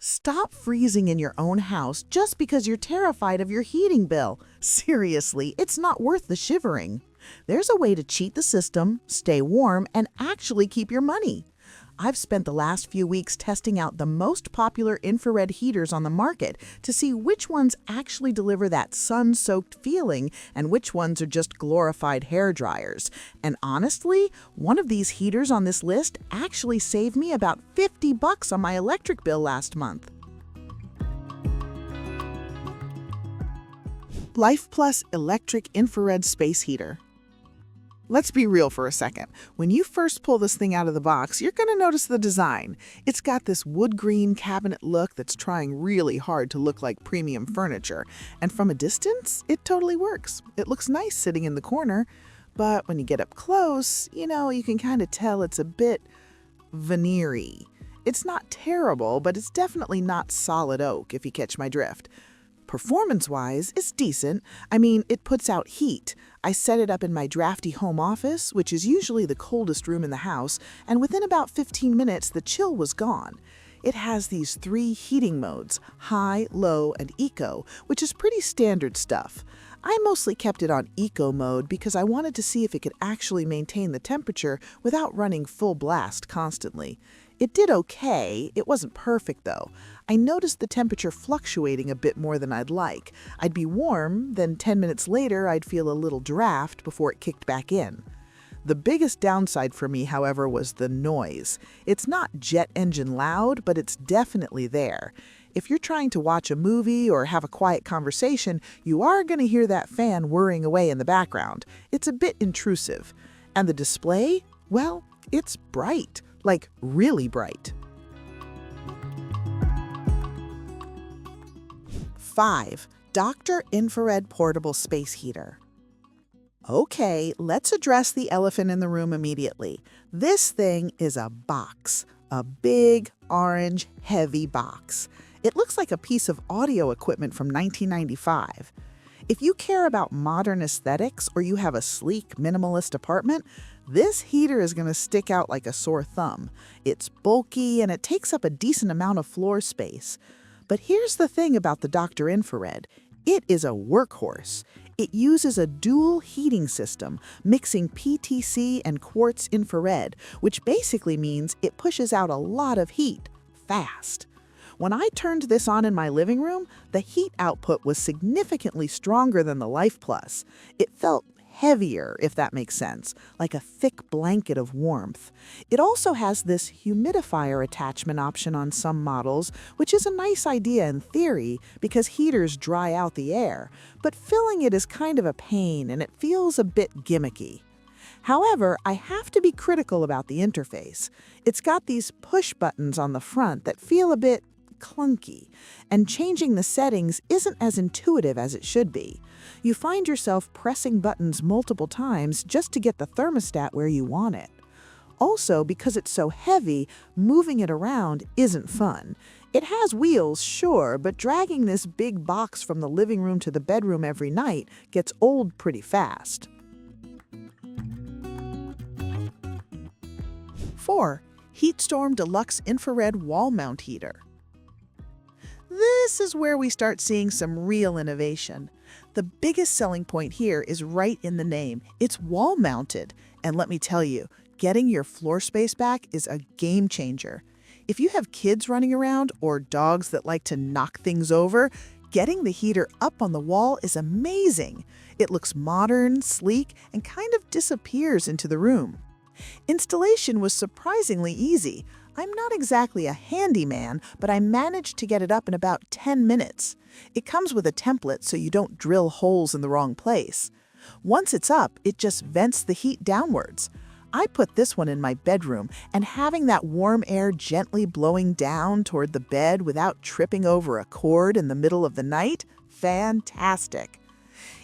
Stop freezing in your own house just because you're terrified of your heating bill. Seriously, it's not worth the shivering. There's a way to cheat the system, stay warm, and actually keep your money. I've spent the last few weeks testing out the most popular infrared heaters on the market to see which ones actually deliver that sun-soaked feeling and which ones are just glorified hair dryers. And honestly, one of these heaters on this list actually saved me about $50 on my electric bill last month. LifePlus Electric Infrared Space Heater. Let's be real for a second. When you first pull this thing out of the box, you're going to notice the design. It's got this wood green cabinet look that's trying really hard to look like premium furniture. And from a distance, it totally works. It looks nice sitting in the corner. But when you get up close, you can kind of tell it's a bit veneer-y. It's not terrible, but it's definitely not solid oak, if you catch my drift. Performance-wise, it's decent. It puts out heat. I set it up in my drafty home office, which is usually the coldest room in the house, and within about 15 minutes, the chill was gone. It has these 3 heating modes, high, low, and eco, which is pretty standard stuff. I mostly kept it on eco mode because I wanted to see if it could actually maintain the temperature without running full blast constantly. It did okay. It wasn't perfect, though. I noticed the temperature fluctuating a bit more than I'd like. I'd be warm, then 10 minutes later I'd feel a little draft before it kicked back in. The biggest downside for me, however, was the noise. It's not jet engine loud, but it's definitely there. If you're trying to watch a movie or have a quiet conversation, you are going to hear that fan whirring away in the background. It's a bit intrusive. And the display? Well, it's bright. Like really bright. 5. Dr. Infrared Portable Space Heater. Okay, let's address the elephant in the room immediately. This thing is a box. A big, orange, heavy box. It looks like a piece of audio equipment from 1995. If you care about modern aesthetics or you have a sleek, minimalist apartment, this heater is going to stick out like a sore thumb. It's bulky and it takes up a decent amount of floor space. But here's the thing about the Dr. Infrared. It is a workhorse. It uses a dual heating system, mixing PTC and quartz infrared, which basically means it pushes out a lot of heat, fast. When I turned this on in my living room, the heat output was significantly stronger than the LifePlus. It felt heavier, if that makes sense, like a thick blanket of warmth. It also has this humidifier attachment option on some models, which is a nice idea in theory because heaters dry out the air, but filling it is kind of a pain and it feels a bit gimmicky. However, I have to be critical about the interface. It's got these push buttons on the front that feel a bit clunky, and changing the settings isn't as intuitive as it should be. You find yourself pressing buttons multiple times just to get the thermostat where you want it. Also, because it's so heavy, moving it around isn't fun. It has wheels, sure, but dragging this big box from the living room to the bedroom every night gets old pretty fast. 4. HeatStorm Deluxe Infrared Wall Mount Heater. This is where we start seeing some real innovation. The biggest selling point here is right in the name. It's wall-mounted. And let me tell you, getting your floor space back is a game changer. If you have kids running around or dogs that like to knock things over, getting the heater up on the wall is amazing. It looks modern, sleek, and kind of disappears into the room. Installation was surprisingly easy. I'm not exactly a handyman, but I managed to get it up in about 10 minutes. It comes with a template so you don't drill holes in the wrong place. Once it's up, it just vents the heat downwards. I put this one in my bedroom, and having that warm air gently blowing down toward the bed without tripping over a cord in the middle of the night, fantastic.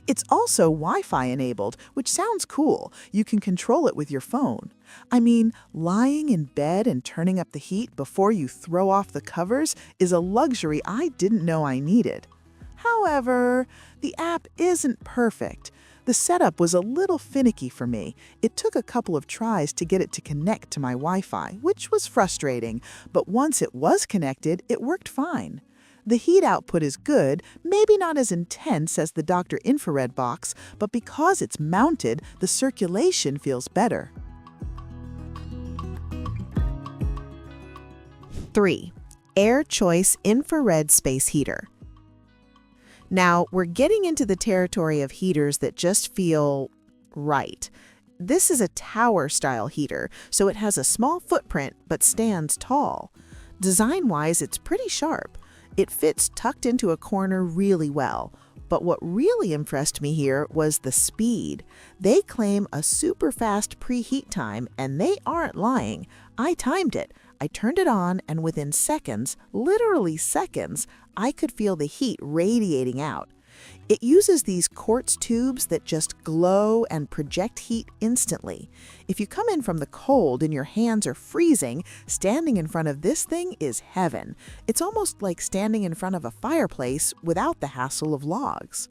It's also Wi-Fi enabled, which sounds cool. You can control it with your phone. Lying in bed and turning up the heat before you throw off the covers is a luxury I didn't know I needed. However, the app isn't perfect. The setup was a little finicky for me. It took a couple of tries to get it to connect to my Wi-Fi, which was frustrating, but once it was connected, it worked fine. The heat output is good, maybe not as intense as the Dr. Infrared box, but because it's mounted, the circulation feels better. 3. Air Choice Infrared Space Heater. Now, we're getting into the territory of heaters that just feel right. This is a tower-style heater, so it has a small footprint but stands tall. Design-wise, it's pretty sharp. It fits tucked into a corner really well. But what really impressed me here was the speed. They claim a super fast preheat time, and they aren't lying. I timed it. I turned it on, and within seconds, literally seconds, I could feel the heat radiating out. It uses these quartz tubes that just glow and project heat instantly. If you come in from the cold and your hands are freezing, standing in front of this thing is heaven. It's almost like standing in front of a fireplace without the hassle of logs.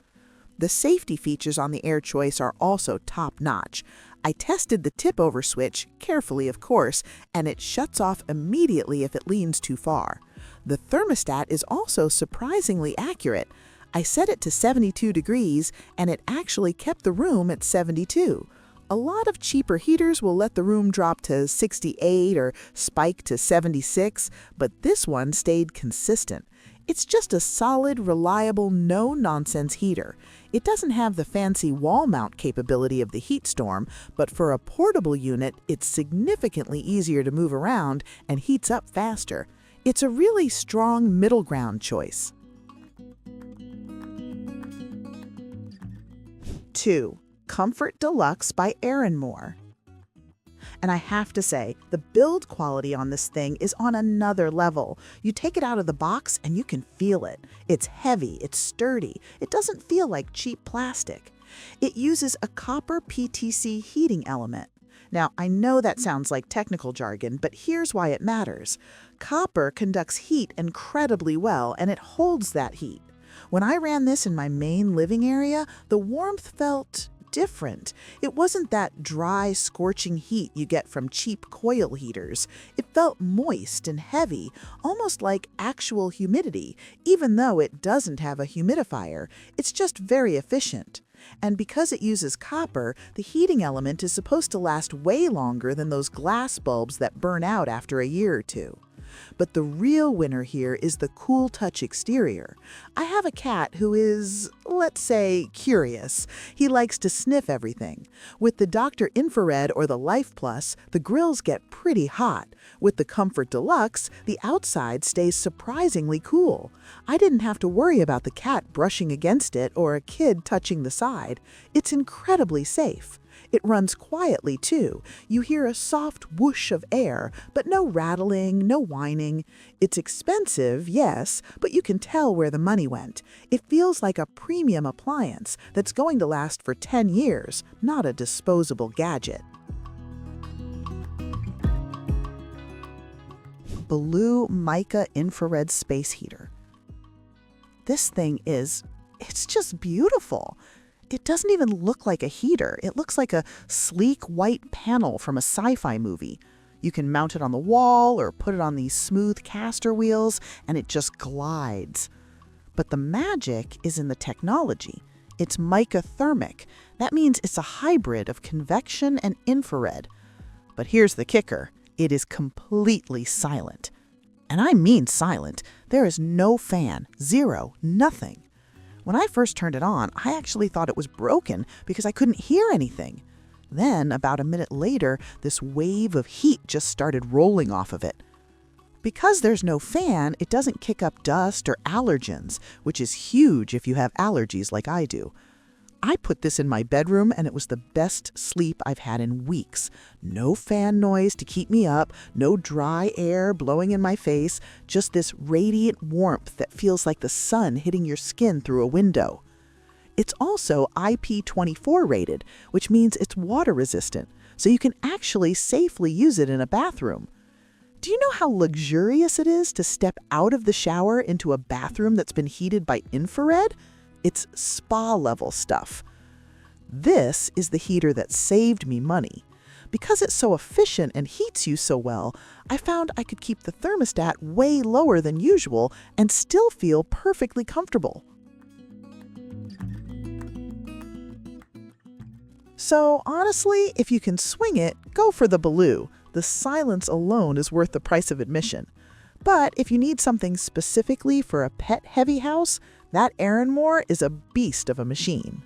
The safety features on the Air Choice are also top-notch. I tested the tip-over switch, carefully of course, and it shuts off immediately if it leans too far. The thermostat is also surprisingly accurate. I set it to 72 degrees, and it actually kept the room at 72. A lot of cheaper heaters will let the room drop to 68 or spike to 76, but this one stayed consistent. It's just a solid, reliable, no-nonsense heater. It doesn't have the fancy wall mount capability of the HeatStorm, but for a portable unit, it's significantly easier to move around and heats up faster. It's a really strong middle ground choice. 2. Comfort Deluxe by Airnmore. And I have to say, the build quality on this thing is on another level. You take it out of the box and you can feel it. It's heavy, it's sturdy, it doesn't feel like cheap plastic. It uses a copper PTC heating element. Now, I know that sounds like technical jargon, but here's why it matters. Copper conducts heat incredibly well, and it holds that heat. When I ran this in my main living area, the warmth felt different. It wasn't that dry, scorching heat you get from cheap coil heaters. It felt moist and heavy, almost like actual humidity, even though it doesn't have a humidifier. It's just very efficient. And because it uses copper, the heating element is supposed to last way longer than those glass bulbs that burn out after a year or two. But the real winner here is the cool touch exterior. I have a cat who is, let's say, curious. He likes to sniff everything. With the Dr. Infrared or the LifePlus, the grills get pretty hot. With the Comfort Deluxe, the outside stays surprisingly cool. I didn't have to worry about the cat brushing against it or a kid touching the side. It's incredibly safe. It runs quietly, too. You hear a soft whoosh of air, but no rattling, no whining. It's expensive, yes, but you can tell where the money went. It feels like a premium appliance that's going to last for 10 years, not a disposable gadget. Ballu Mica Infrared Space Heater. This thing it's just beautiful. It doesn't even look like a heater. It looks like a sleek white panel from a sci-fi movie. You can mount it on the wall or put it on these smooth caster wheels, and it just glides. But the magic is in the technology. It's Mica thermic. That means it's a hybrid of convection and infrared. But here's the kicker. It is completely silent. And I mean silent. There is no fan, zero, nothing. When I first turned it on, I actually thought it was broken because I couldn't hear anything. Then, about a minute later, this wave of heat just started rolling off of it. Because there's no fan, it doesn't kick up dust or allergens, which is huge if you have allergies like I do. I put this in my bedroom, and it was the best sleep I've had in weeks. No fan noise to keep me up, no dry air blowing in my face, just this radiant warmth that feels like the sun hitting your skin through a window. It's also IP24 rated, which means it's water resistant, so you can actually safely use it in a bathroom. Do you know how luxurious it is to step out of the shower into a bathroom that's been heated by infrared? It's spa-level stuff. This is the heater that saved me money. Because it's so efficient and heats you so well, I found I could keep the thermostat way lower than usual and still feel perfectly comfortable. So honestly, if you can swing it, go for the Ballu. The silence alone is worth the price of admission. But if you need something specifically for a pet-heavy house, that Airnmore is a beast of a machine.